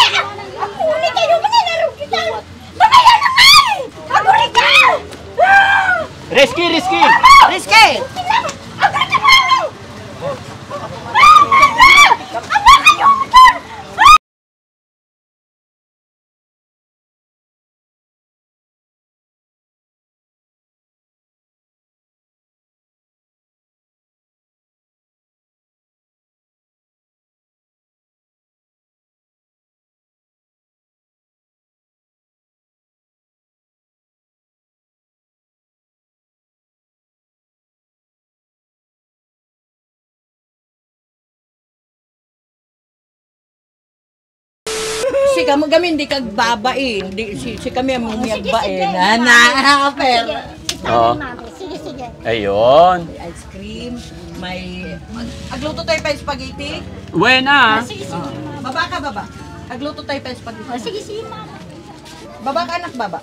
Ako ulit kayo mo nilaro kita! Mamaya naman! Aguri ka! Risky! Rizky! Agad ka mo! Ama kayo! Si kamo gamin di kag babain, di si kami ang miyagbain. Na, pero Oo. sige. Ayun. May ice cream, may agluto tayo pa spaghetti. Buena. Sige. Baba ka, baba. Agluto tayo pa spaghetti. Sige, mama. Baba ka, anak, baba.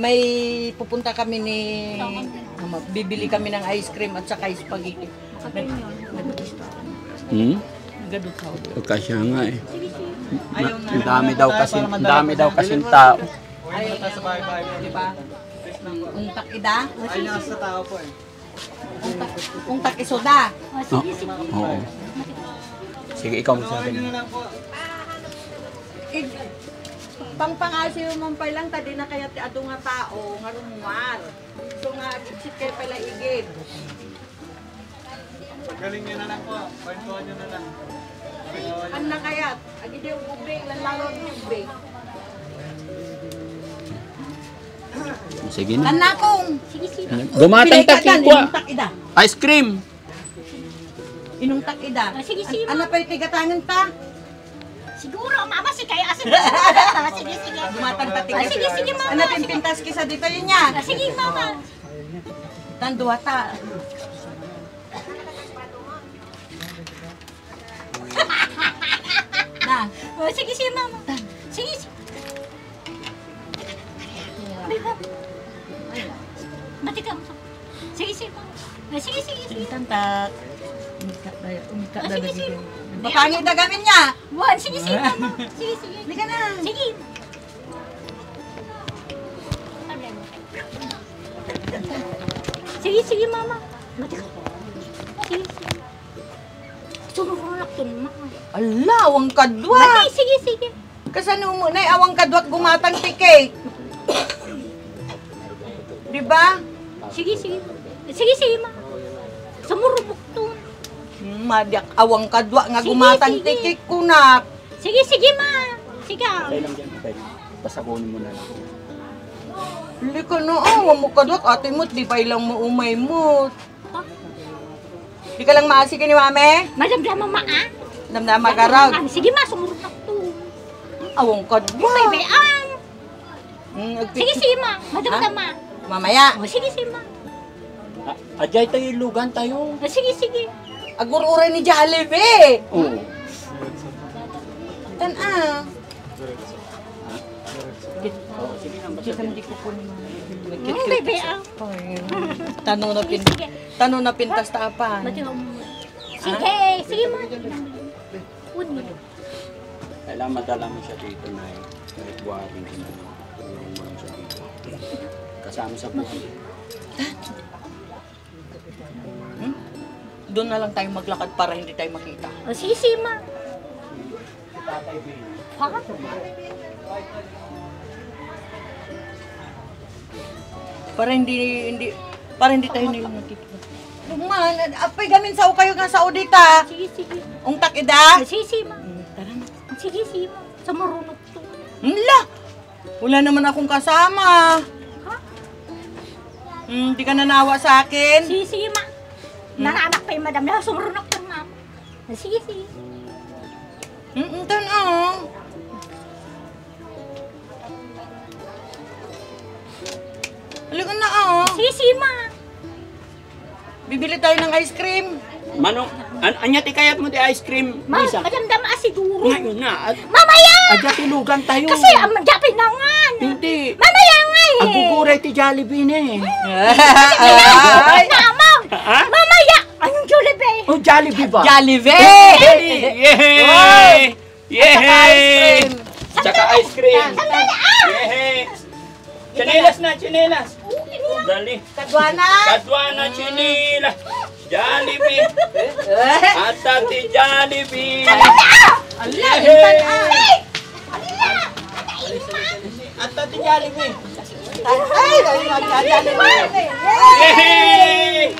May pupunta kami ni bibili kami ng ice cream at saka spaghetti. Gadot ako. Kasya nga eh. Ayaw na. Ang dami daw kasi tao. Ayaw na sa bahay-bahay. Di ba? Untak ida? Ay, nasa tao po eh. Untak isoda. Oo. Sige, ikaw magsabi. Yun na lang po. Pangpangasiyo man pa lang, tadi na kaya ti ado nga tao, nga rumwar. So nga, sit kayo pala igid. Galing nyo na lang po. Kwentuhan nyo na lang. Ano na kaya? Agid yung ubig, lalo yung ubig. Sige na. Kanakong! Gumatang takin ko. Inong takida. Ice cream. Inong takida. Sige. Ano pa yung tigatangan pa? Siguro, mama, si kaya asin. Sige. Gumatang tatig. Sige, mama. Ano pimpintas kisa dito yun niya? Sige, mama. Tanduata. Na. Sige, mama. Sige. Mati ka. Sige, mama. Sige. Tantat. Umika Ah, sige. Mapangit na gamin niya. One, sige, mama. Sige. Hindi ka na. Sige. Sige, mama. Mati ka. Sige. Sumurunak to naman. Ala, awang kadwa. Mati, sige. Kasano mo na awang kadwa at gumatang tike. Di ba? Sige, mama. Sumurubok to. Madyak awang kadwa nga Sige, gumatang sige. tike kunak. Sige, ma. Sige. Okay lang dyan. Okay. Pasabunin mo na lang. Hindi ka na awang mo kadwa. Ate mo't di pa ilang mo umay mo. Di ka lang maasi ka ni mame? Madamdama, ma, ah. Damdama ka raw. Sige, ma. Sumurubok to. Awang kadwa. Baybayan. Sige. Sige, ma. Madamdama. Mamaya. Sige, ma. Ajay tayo, lugan tayo. Sige. Agur-uray ni Jollibee. Oo. Tan-ah. Sige na, Sige, hindi ko po Baybayan. Tanong na pintas taapan. Sige, ma. Uni. Kailangan madala mo siya dito na eh. Kahit buhatin ko na. Tulungan mo lang siya dito. Kasama sa buhay. Doon na lang tayo maglakad para hindi tayo makita. Sige, ma. Ha? Para hindi tayo nilang makita. Man, apay gamin sa kayo nga sa audita. Sige. Ungtak ida. Sige, ma. Tara na. Sige, ma. Sa marunok to. Hala! Wala naman akong kasama. Ha? Hindi ka nanawa sa akin. Sige, ma. Nananak pa yung madam na sumarunok to, ma. Sige. Tan-ah. Halika na Sige, ma. Bibili tayo ng ice cream. Manong, anyat ikayat mo di ice cream, Ma, Lisa. madamdam siguro. Ngayon na. Mamaya! Ajay tilugan tayo. Kasi ang mandapin na nga. Hindi. Mamaya nga eh. Ang guguray ti Jollibee na eh. Ay! Naamaw! Ha? Mamaya! Anong Jollibee? Oh, Jollibee ba? Jollibee! Yehey! Yehey! Ice cream. Tsaka ice cream. Yehey! Chinelas na, chinelas. Dali. Kadwana. Kadwana, chinilas. Jollibee. At Ate Jollibee. Yehey! At Ate Jollibee. Ay, Jollibee. Yehey!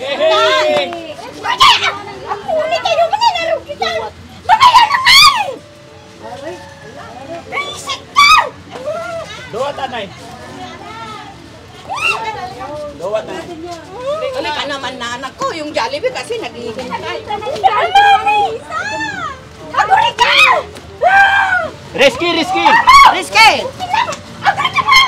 Yehey! Ako ulit kayo, mananaro kita! Mamaya naman! Reset ka! Dua tanay. Dua tanay. Ano ka naman na anak ko, yung Jollibee kasi naghihintay. Aguri ka! Risky, risky. Rizky! Aguri ka pa!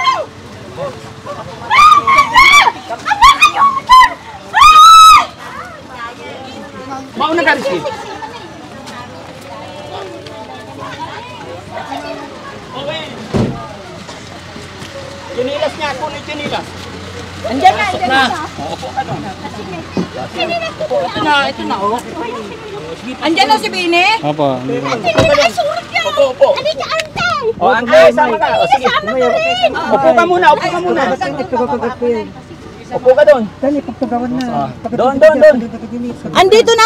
Mauna ka, risky. Okay. Chinilas niya ako ni chinilas. Andiyan na, Pasok na. Opo ka doon. ito na, oh. Andiyan na si Bini. Opo. Opo, opo. Halika, antay! O, Angkay, sama ka. O, sige. Upo ka muna, upo ka muna. Upo ka doon. Doon, doon, doon. Andito na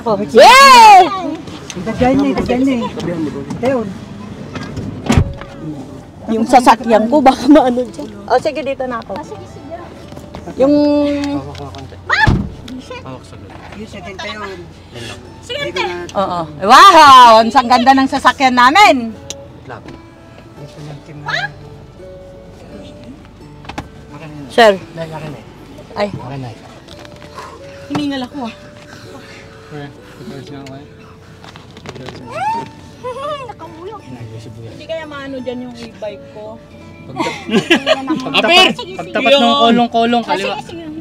ako. Yay! Yung sasakyan ko, baka maano dyan. O, sige, dito na ako. Yung... Sige, Oo. Wow! Ang ganda ng sasakyan namin. Sir. Ay. Hiningal ako ah. nakahulog. Hindi kaya maano dyan yung e-bike ko. Apir! Pagtapat ng kolong-kolong kaliwa. Sige, sige.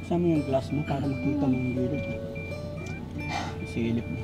Buksan mo yung glass mo para makita mo yung gilid. Silip mo.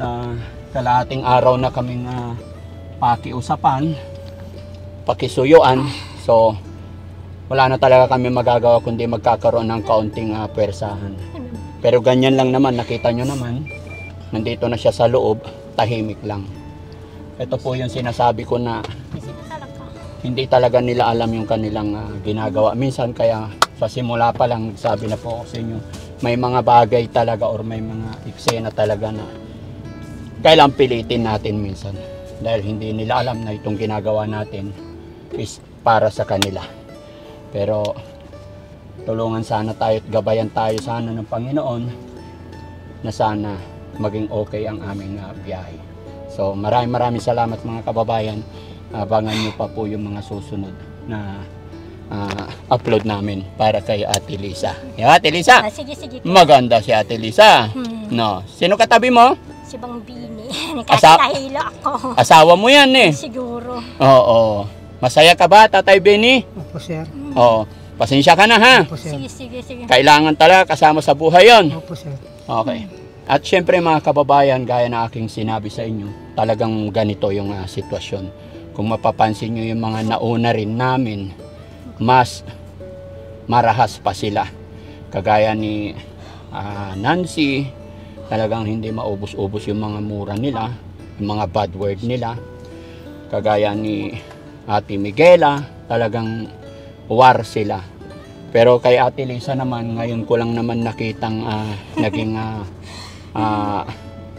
Sa kalahating araw na kaming pakiusapan, pakisuyuan, so wala na talaga kami magagawa kundi magkakaroon ng kaunting pwersahan. Pero ganyan lang naman, nakita nyo naman, nandito na siya sa loob, tahimik lang. Ito po yung sinasabi ko na hindi talaga nila alam yung kanilang ginagawa. Minsan kaya sa simula pa lang sabi na po ako sa inyo, may mga bagay talaga or may mga eksena talaga na kailangan pilitin natin minsan dahil hindi nila alam na itong ginagawa natin is para sa kanila. Pero tulungan sana tayo at gabayan tayo sana ng Panginoon na sana maging okay ang aming biyahe. So maraming salamat mga kababayan. Abangan nyo pa po yung mga susunod na upload namin para kay Ate Lisa. Ate Lisa, Sige, sige. maganda si Ate Lisa. No, sino katabi mo? Si Bang Bini. Kasi nahilo ako. Asawa mo yan eh. Siguro. Oo. Masaya ka ba, Tatay Benny? Opo, sir. Oo. Pasensya ka na ha. Opo, sir. Sige, sige, sige. Kailangan talaga kasama sa buhay yon. Opo, sir. Okay. At syempre mga kababayan, gaya na aking sinabi sa inyo, talagang ganito yung sitwasyon. Kung mapapansin nyo yung mga nauna rin namin, mas marahas pa sila. Kagaya ni Nancy, talagang hindi maubos-ubos yung mga mura nila, yung mga bad word nila. Kagaya ni Ate Miguela, talagang war sila. Pero kay Ate Lisa naman, ngayon ko lang naman nakitang naging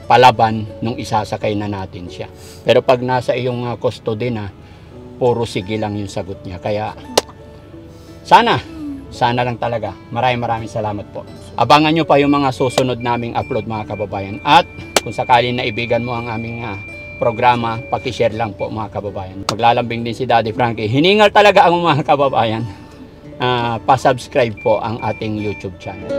palaban nung isasakay na natin siya. Pero pag nasa iyong custody na, puro sige lang yung sagot niya. Kaya sana lang talaga. Maraming salamat po. Abangan nyo pa yung mga susunod naming upload mga kababayan. At kung sakali na ibigan mo ang aming programa, pakishare lang po mga kababayan. Maglalambing din si Daddy Frankie. Hiningal talaga ang mga kababayan. Pa-subscribe po ang ating YouTube channel.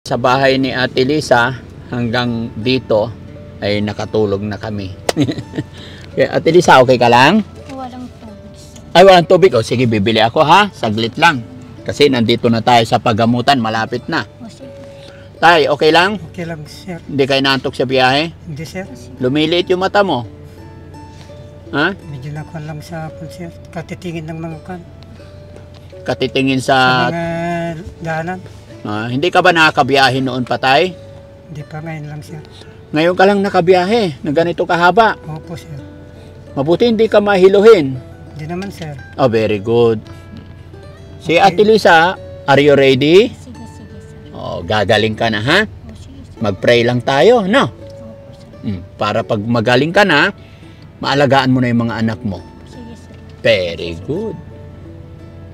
Sa bahay ni Ate Lisa hanggang dito ay nakatulog na kami. Ate Lisa, okay ka lang? Walang tubig, sir. Ay, walang tubig. O sige, bibili ako ha. Saglit lang. Kasi nandito na tayo sa paggamutan. Malapit na. O, sige. Tay, okay lang? Okay lang, sir. Hindi kayo naantok sa biyahe? Hindi, sir. Lumiliit yung mata mo. Ha? Medyo nakuha lang sa hapon, sir. Katitingin ng mga kan. Katitingin Sa sa... mga daanan. Hindi ka ba nakakabiyahe noon pa, Tay? Hindi pa ngayon lang, sir. Ngayon ka lang nakabiyahe na ganito kahaba. Opo, sir. Mabuti hindi ka mahiluhin. Hindi naman, sir. Oh, very good. Si Ate Lisa, are you ready? Sige, sir. Oh, gagaling ka na ha? O, sige, sir. Mag-pray lang tayo, no? Opo, sir. Para pag magaling ka na, maalagaan mo na yung mga anak mo. Sige, sir. Very good.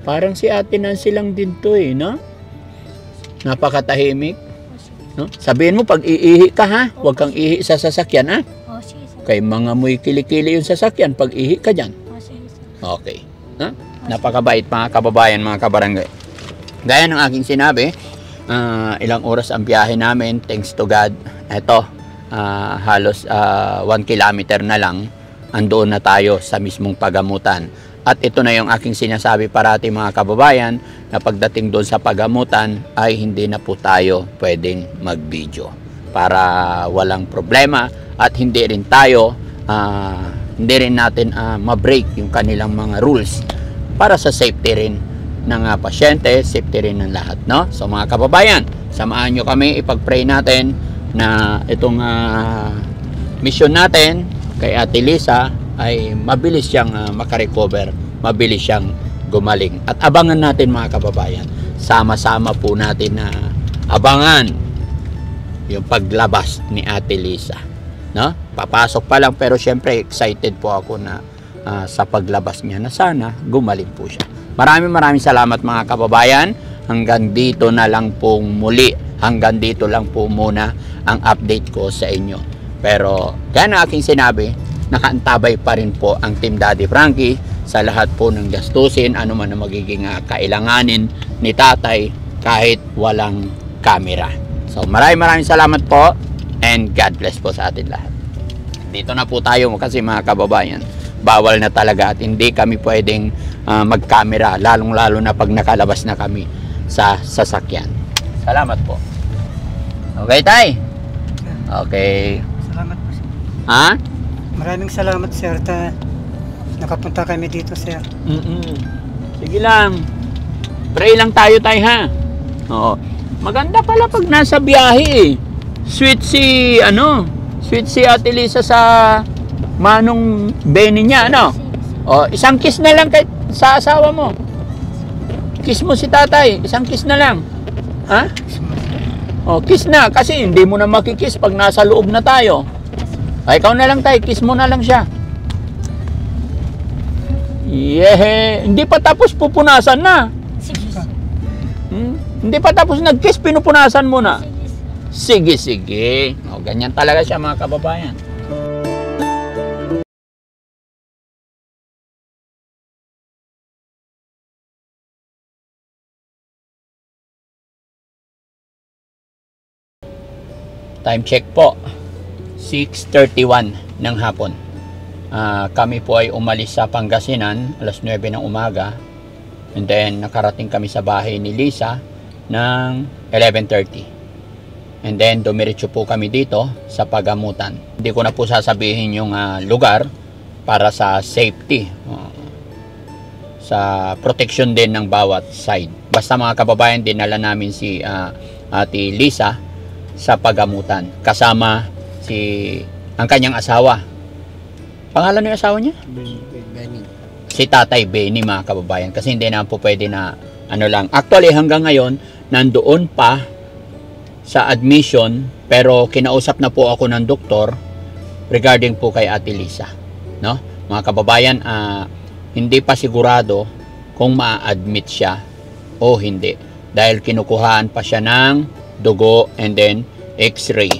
Parang si Ate Nancy lang din to eh, no? Napakatahimik. O, sige. No? Sabihin mo pag iihi ka ha, huwag kang ihi sa sasakyan ha. O, sige, sir. Kay mga muy kilikili yung sasakyan pag ihi ka dyan. O, sige, sir. Okay. Ha? Napakabait mga kababayan, mga kabarangay. Gaya ng aking sinabi, ilang oras ang biyahe namin, thanks to God. Eto, halos 1 kilometer na lang, andoon na tayo sa mismong pagamutan. At ito na yung aking sinasabi parati mga kababayan, na pagdating doon sa pagamutan ay hindi na po tayo pwedeng mag-video. Para walang problema at hindi rin tayo, hindi rin natin ma-break yung kanilang mga rules para sa safety rin ng pasyente, safety rin ng lahat, no? So mga kababayan, samahan nyo kami, ipag-pray natin na itong mission natin kay Ate Lisa ay mabilis siyang makarecover, mabilis siyang gumaling. At abangan natin mga kababayan, sama-sama po natin na abangan yung paglabas ni Ate Lisa, no? Papasok pa lang pero syempre excited po ako na sa paglabas niya na sana gumaling po siya. Maraming salamat mga kababayan. Hanggang dito na lang po muli. Hanggang dito lang po muna ang update ko sa inyo. Pero gaya na aking sinabi, nakaantabay pa rin po ang Team Daddy Frankie sa lahat po ng gastusin, ano man ang magiging kailanganin ni tatay kahit walang camera. So maraming salamat po and God bless po sa atin lahat. Dito na po tayo kasi mga kababayan, bawal na talaga at hindi kami pwedeng mag-camera, lalong-lalo na pag nakalabas na kami sa sasakyan. Salamat po. Okay, tay? Okay. Salamat po, sir. Ha? Maraming salamat, sir. Nakapunta kami dito, sir. Sige lang. Pray lang tayo, tay, ha? Oo. Maganda pala pag nasa biyahe eh. Sweet si Ate Lisa sa manong Benny niya, ano? O, isang kiss na lang sa asawa mo. Kiss mo si tatay, isang kiss na lang. Ha? O, kiss na, kasi hindi mo na makikiss pag nasa loob na tayo. Ay, ikaw na lang tay, kiss mo na lang siya. Yeah, hindi pa tapos pupunasan na. Sige. Hindi pa tapos nag-kiss, pinupunasan mo na. Sige. O, ganyan talaga siya mga kababayan. Time check po, 6:31 ng hapon. Kami po ay umalis sa Pangasinan alas 9 ng umaga, and then nakarating kami sa bahay ni Lisa ng 11:30, and then dumiretso po kami dito sa pagamutan. Hindi ko na po sasabihin yung lugar para sa safety, sa protection din ng bawat side. Basta mga kababayan, dinala namin si Ate Lisa sa pagamutan kasama ang kanyang asawa. Pangalan ng asawa niya? Benny. Si Tatay Benny mga kababayan, kasi hindi na po pwede na lang. Actually hanggang ngayon nandoon pa sa admission, pero kinausap na po ako ng doktor regarding po kay Ate Lisa, no? Mga kababayan, hindi pa sigurado kung ma-admit siya o hindi dahil kinukuhaan pa siya ng dugo and then x-ray.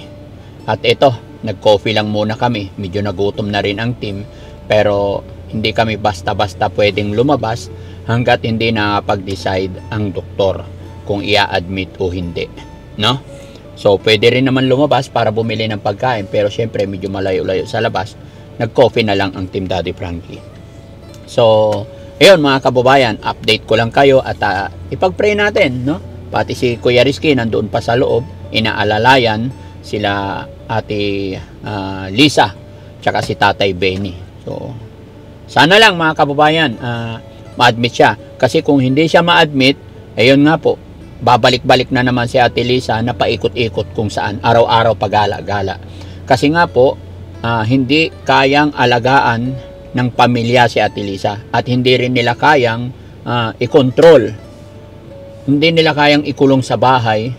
At ito, nag-coffee lang muna kami. Medyo nagutom na rin ang team, pero hindi kami basta-basta pwedeng lumabas hanggat hindi nakapag-decide ang doktor kung i-admit o hindi, no? So pwede rin naman lumabas para bumili ng pagkain, pero syempre medyo malayo-layo sa labas. Nag-coffee na lang ang Team Daddy Frankie. So ayun mga kababayan, update ko lang kayo at ipag-pray natin, no? Pati si Kuya Rizky nandoon pa sa loob, inaalalayan sila Ate Lisa tsaka si Tatay Benny. So sana lang mga kababayan, ma-admit siya, kasi kung hindi siya ma-admit, ayun nga po, babalik-balik na naman si Ate Lisa na paikot-ikot kung saan, araw-araw pagala-gala. Kasi nga po, hindi kayang alagaan ng pamilya si Ate Lisa at hindi rin nila kayang i-control. Hindi nila kayang ikulong sa bahay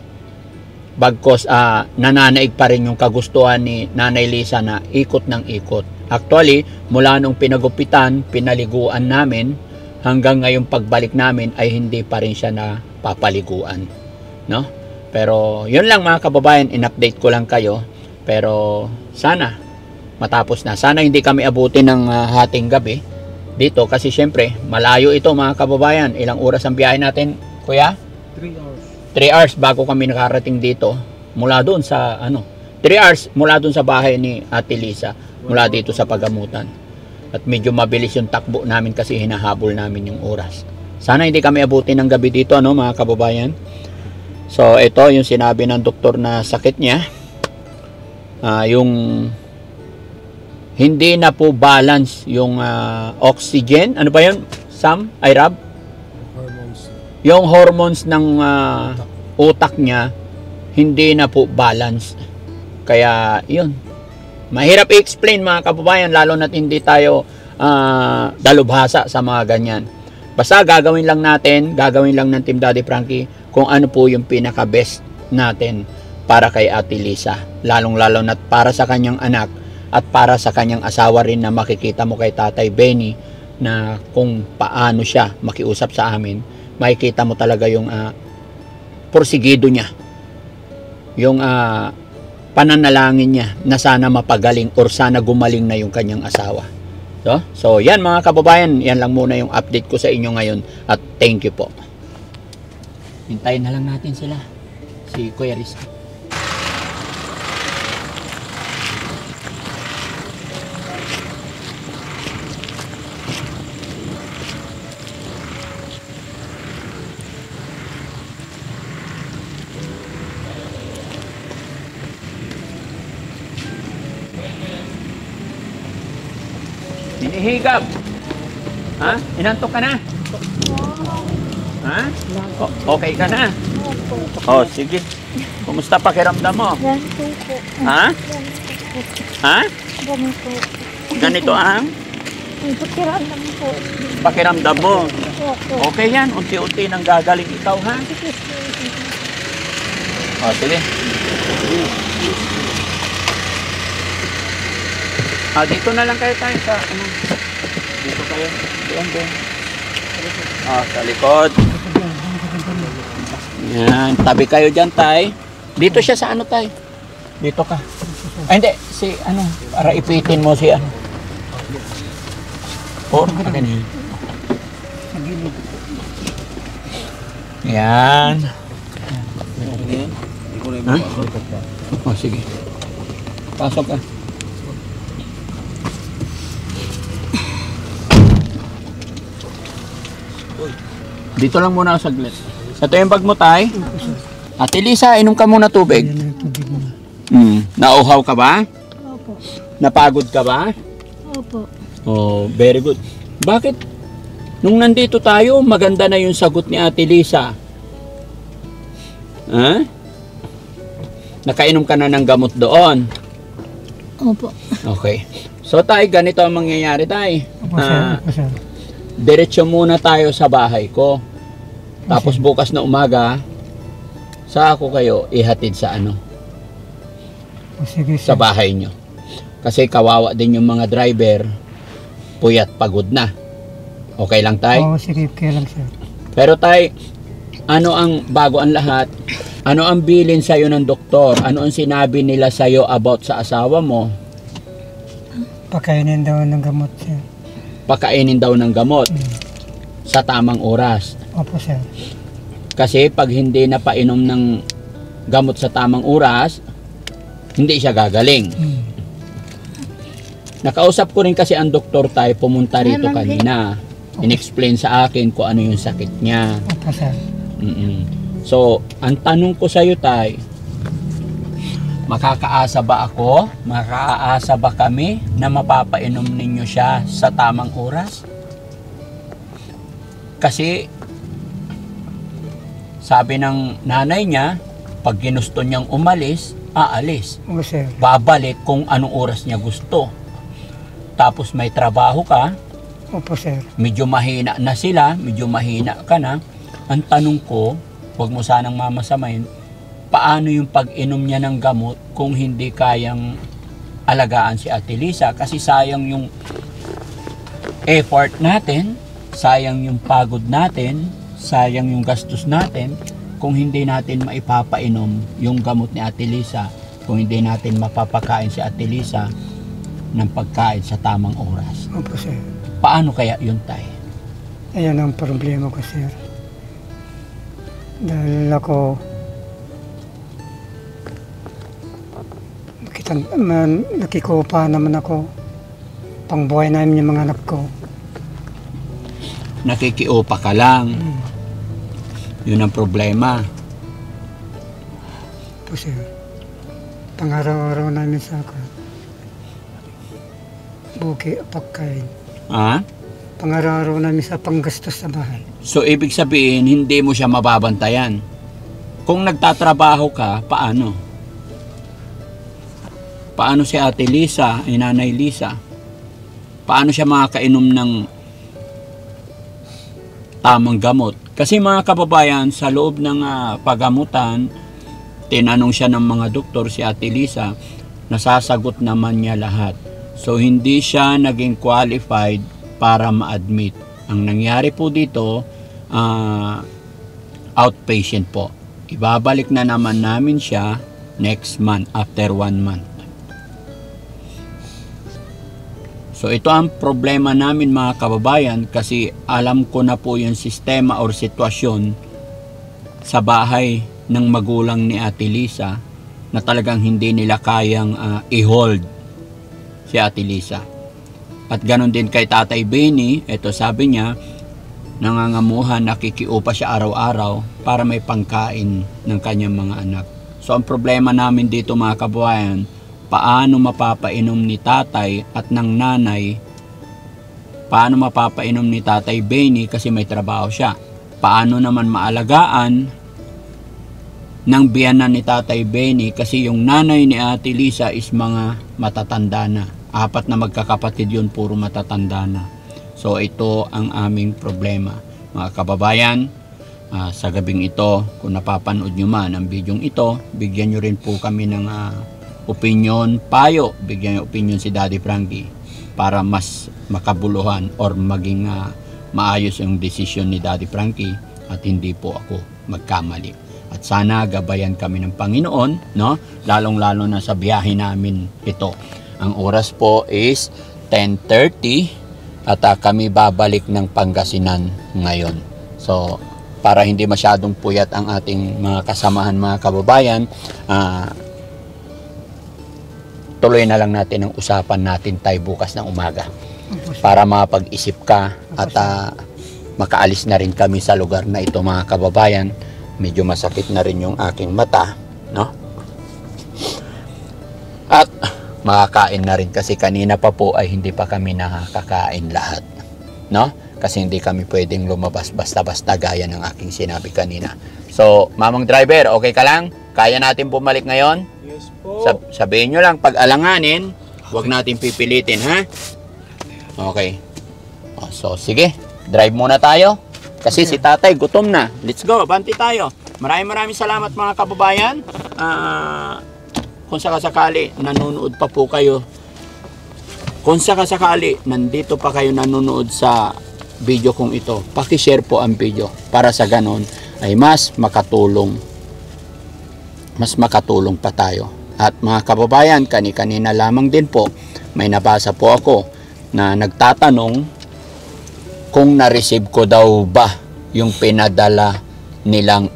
bagkos nananaig pa rin yung kagustuhan ni Nanay Lisa na ikot ng ikot. Actually, mula nung pinagupitan, pinaliguan namin, hanggang ngayong pagbalik namin ay hindi pa rin siya na papaliguan, no? Pero yun lang mga kababayan, in-update ko lang kayo. Pero sana matapos na. Sana hindi kami abutin ng hating gabi dito, kasi syempre malayo ito mga kababayan. Ilang oras ang biyahe natin, kuya? 3 hours. 3 hours bago kami nakarating dito mula doon sa 3 hours mula doon sa bahay ni Ate Lisa, mula dito sa pagamutan. At medyo mabilis yung takbo namin kasi hinahabol namin yung oras. Sana hindi kami abutin ng gabi dito, ano mga kababayan. So ito yung sinabi ng doktor na sakit niya, yung hindi na po balance yung oxygen, ano ba yun Sam? Ay Rab? Hormones. Yung hormones ng utak niya hindi na po balance. Kaya yun, mahirap i-explain mga kababayan, lalo na't hindi tayo dalubhasa sa mga ganyan. Basta gagawin lang ng Team Daddy Frankie kung ano po yung pinaka best natin para kay Ate Lisa, lalong-lalo na't para sa kanyang anak at para sa kanyang asawa rin, na makikita mo kay Tatay Benny na kung paano siya makiusap sa amin. Makikita mo talaga yung porsigido niya, yung pananalangin niya na sana mapagaling or sana gumaling na yung kanyang asawa. So yan mga kababayan, yan lang muna yung update ko sa inyo ngayon at thank you po. Hintayin na lang natin sila. Si Kuya Rizky. Hinihigab. Ha? Inantok ka na? Ha? Okay ka na? Oh, sige. Kumusta pakiramdam mo? Ganito po. Ha? Ha? Ganito. Ganito ang Pakiramdam po. pakiramdam mo. Opo. Okay yan. Unti-unti nang gagaling ikaw, ha? Oh, sige. Dito na lang kayo tayo sa ano. Dito kayo. Doon. Sa likod. Yan, tabi kayo dyan, tay. Dito siya sa ano, tay? Dito ka. Ay, hindi. Si, ano, para ipitin mo si, ano. Akin yun. Yan. Ha? Oh, sige. Pasok ka. Dito lang muna ako saglit. Ito yung bag mo, tay. Ate Lisa, inom ka muna tubig. Nauhaw ka ba? Opo. Napagod ka ba? Opo. Oh, very good. Bakit? Nung nandito tayo, maganda na yung sagot ni Ate Lisa. Ha? Nakainom ka na ng gamot doon. Opo. Okay. So, tay, ganito ang mangyayari, tay. Opo, sir. Opo, sir. Diretso muna tayo sa bahay ko. Tapos bukas na umaga, sa ako kayo ihatid sa ano? Sige, sir. Sa bahay nyo. Kasi kawawa din yung mga driver, puyat pagod na. Okay lang, tay? Oo, sige, okay lang, sir. Pero tay, ano ang bago ang lahat? Ano ang bilin sa'yo ng doktor? Ano ang sinabi nila sa'yo about sa asawa mo? Pakainin daw ng gamot, sir. Pakainin daw ng gamot sa tamang oras. Opo, sir. Kasi pag hindi na painom ng gamot sa tamang oras, hindi siya gagaling. Nakausap ko rin kasi ang doktor, tayo pumunta rito kanina. In-explain sa akin kung ano yung sakit niya. Opo, sir. So, ang tanong ko sa iyo, tay, makakaasa ba ako? Makakaasa ba kami na mapapainom ninyo siya sa tamang oras? Kasi sabi ng nanay niya, pag ginusto niyang umalis, aalis. Oo, sir. Babalik kung anong oras niya gusto. Tapos may trabaho ka, Opo, sir. medyo mahina na sila, medyo mahina ka na. Ang tanong ko, huwag mo sanang mamasamayin, paano yung pag-inom niya ng gamot kung hindi kayang alagaan si Ate Lisa? Kasi sayang yung effort natin, sayang yung pagod natin, sayang yung gastos natin kung hindi natin maipapainom yung gamot ni Ate Lisa, kung hindi natin mapapakain si Ate Lisa ng pagkain sa tamang oras. Opo, sir. Paano kaya yun, tay? Ayan ang problema ko, sir. Dahil ako nakikupa naman ako pangbuhay namin yung mga anak ko. Nakikiupa ka lang. Yun ang problema. Po, sir. Pang-araw-araw namin sa ako. Buki, pagkain. Ha? Pang-araw-araw namin sa panggastos sa bahay. So, ibig sabihin, hindi mo siya mababantayan. Kung nagtatrabaho ka, paano? Paano si Ate Lisa, Nanay Lisa? Paano siya makakainom ng tamang gamot? Kasi mga kababayan, sa loob ng pagamutan, tinanong siya ng mga doktor si Ate Lisa, nasasagot naman niya lahat. So, hindi siya naging qualified para ma-admit. Ang nangyari po dito, outpatient po. Ibabalik na naman namin siya next month, after 1 month. So ito ang problema namin mga kababayan, kasi alam ko na po yung sistema or sitwasyon sa bahay ng magulang ni Ate Lisa na talagang hindi nila kayang i-hold si Ate Lisa. At ganon din kay Tatay Benny, ito sabi niya, nangangamuhan, nakikiupa siya araw-araw para may pangkain ng kanyang mga anak. So ang problema namin dito mga kababayan, paano mapapainom ni tatay at ng nanay, paano mapapainom ni Tatay Benny kasi may trabaho siya, paano naman maalagaan ng biyanan ni Tatay Benny kasi yung nanay ni Ate Lisa is mga matatanda na, 4 na magkakapatid yun, puro matatanda na. So ito ang aming problema mga kababayan. Sa gabing ito, kung napapanood nyo man ang bidyong ito, bigyan nyo rin po kami ng opinion, payo, bigyan nyo opinion si Daddy Frankie para mas makabuluhan or maging maayos yung desisyon ni Daddy Frankie at hindi po ako magkamali. At sana gabayan kami ng Panginoon, no? Lalong-lalo na sa biyahe namin ito. Ang oras po is 10:30 at kami babalik ng Pangasinan ngayon. So, para hindi masyadong puyat ang ating mga kasamahan, mga kababayan, tuloy na lang natin ang usapan natin tayo bukas ng umaga para makapag-isip ka at makaalis na rin kami sa lugar na ito mga kababayan. Medyo masakit na rin yung aking mata, no? At makakain na rin kasi kanina pa po ay hindi pa kami nakakain lahat, no? Kasi hindi kami pwedeng lumabas basta-basta gaya ng aking sinabi kanina. So, mamang driver, okay ka lang? Kaya natin bumalik ngayon? Yes po. Sabihin nyo lang, pag alanganin, huwag natin pipilitin, ha? Okay. So, sige. Drive muna tayo. Kasi si tatay, gutom na. Let's go, banti tayo. Maraming salamat mga kababayan. Kung sakasakali, nanonood pa po kayo. Kung sakasakali, nandito pa kayo nanonood sa video kong ito, paki-share po ang video para sa ganon ay mas makatulong pa tayo. At mga kababayan, kanina lamang din po may nabasa po ako na nagtatanong kung na-receive ko daw ba yung pinadala nilang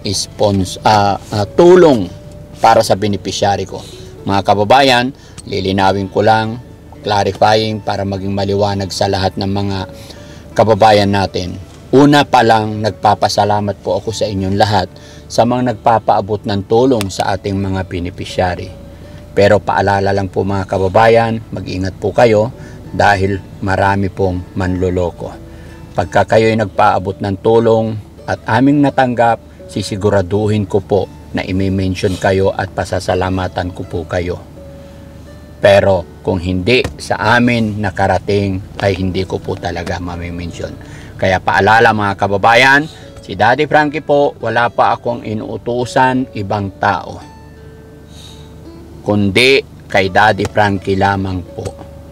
tulong para sa beneficiary ko. Mga kababayan, lilinawin ko lang, clarifying para maging maliwanag sa lahat ng mga kababayan natin. Una pa lang, nagpapasalamat po ako sa inyong lahat sa mga nagpapaabot ng tulong sa ating mga beneficiary. Pero paalala lang po mga kababayan, mag-ingat po kayo dahil marami pong manloloko. Pagka kayo ay nagpaabot ng tulong at aming natanggap, sisiguraduhin ko po na i-mention kayo at pasasalamatan ko po kayo. Pero kung hindi sa amin nakarating ay hindi ko po talaga mamimension. Kaya paalala mga kababayan, si Daddy Frankie po, wala pa akong inuutusan ibang tao, kundi kay Daddy Frankie lamang po.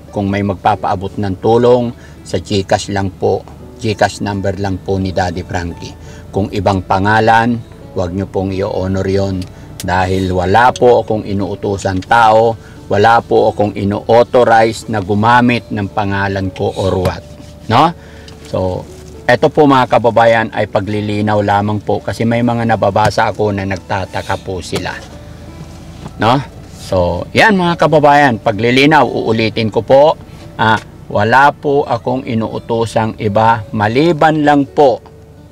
Kung may magpapaabot ng tulong, sa GCash lang po, GCash number lang po ni Daddy Frankie. Kung ibang pangalan, huwag nyo pong i-honor yon dahil wala po akong inuutusan tao, wala po akong ino-authorize na gumamit ng pangalan ko or what, no? So, eto po mga kababayan ay paglilinaw lamang po kasi may mga nababasa ako na nagtataka po sila, no? So, yan mga kababayan, paglilinaw, uulitin ko po, wala po akong inuutosang iba maliban lang po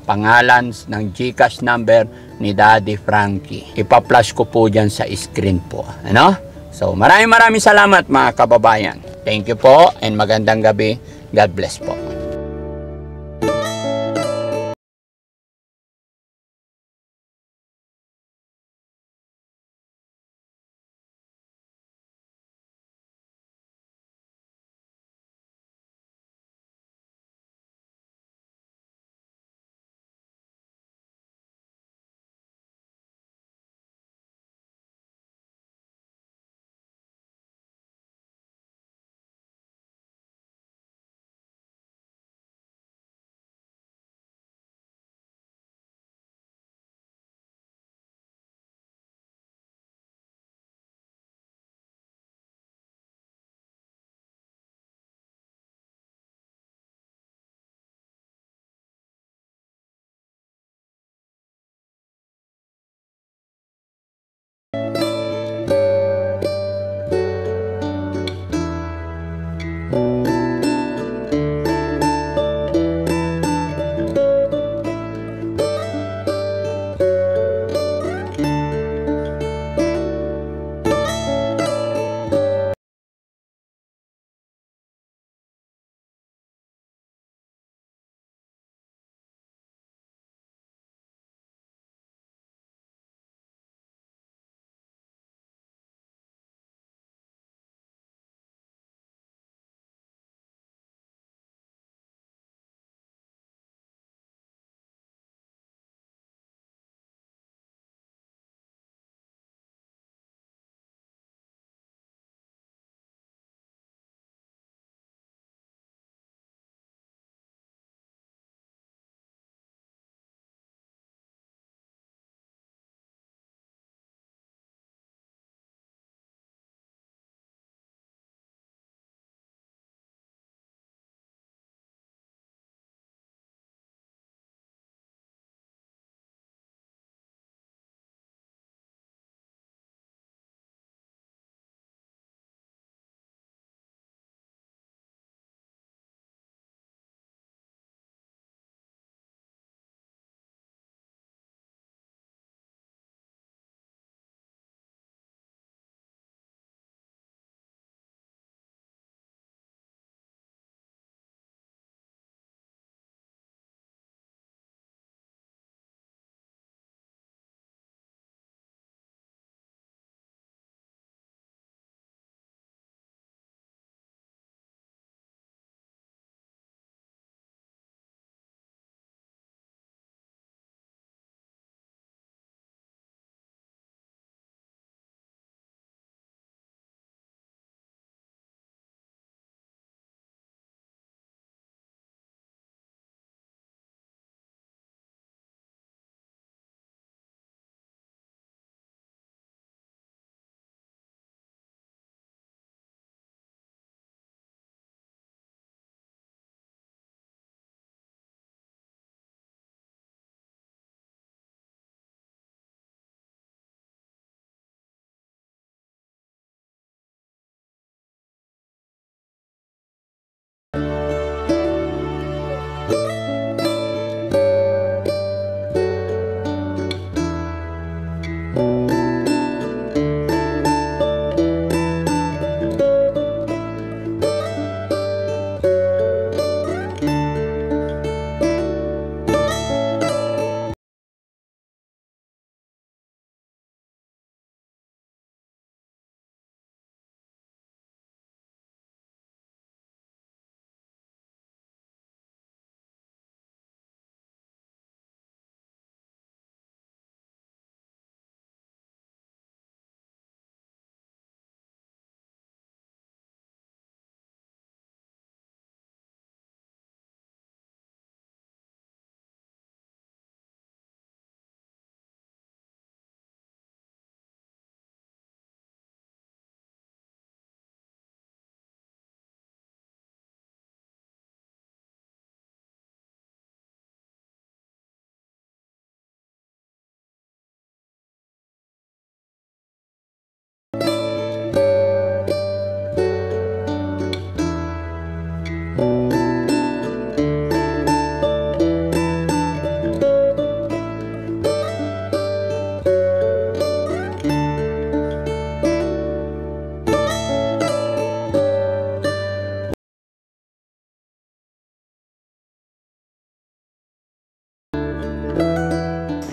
pangalan ng GCash number ni Daddy Frankie. Ipa-flash ko po dyan sa screen po, ano? So, maraming salamat mga kababayan. Thank you po and magandang gabi. God bless po.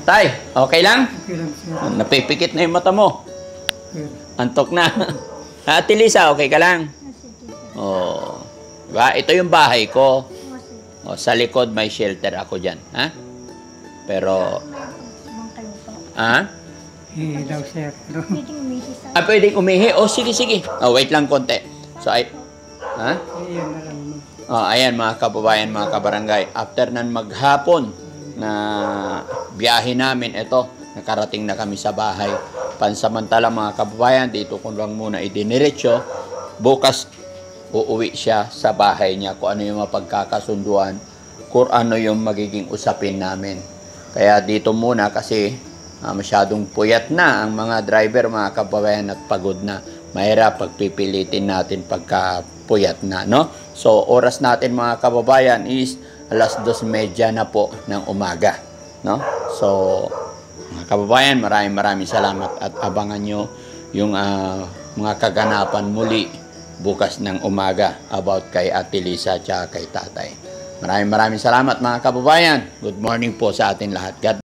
Tay, okay lang? Okay lang, sir. Napipikit na yung mata mo. Sir. Antok na. Ate Lisa, okay ka lang? Oh. Diba? Ito yung bahay ko. Oh, sa likod may shelter ako dyan. Ha? Pero, ha? Daw, sir. Pero, Pwedeng umihi? Oh, sige, sige. Oh, wait lang konti. So, ha? ayan na lang. Oh, ayan mga kababayan, mga kabarangay. After nan maghapon na biyahe namin, ito, nakarating na kami sa bahay. Pansamantala mga kababayan, dito ko lang muna idiniretso. Bukas, uuwi siya sa bahay niya kung ano yung mapagkakasunduan, kung ano yung magiging usapin namin. Kaya dito muna kasi masyadong puyat na ang mga driver, mga kababayan, at pagod na. Mahirap pagpipilitin natin pagka puyat na, no? So, oras natin mga kababayan is 2:30 na po ng umaga, no? So, mga kababayan, maraming salamat at abangan nyo yung mga kaganapan muli bukas ng umaga about kay Ate Lisa at kay Tatay. Maraming salamat mga kababayan. Good morning po sa atin lahat. God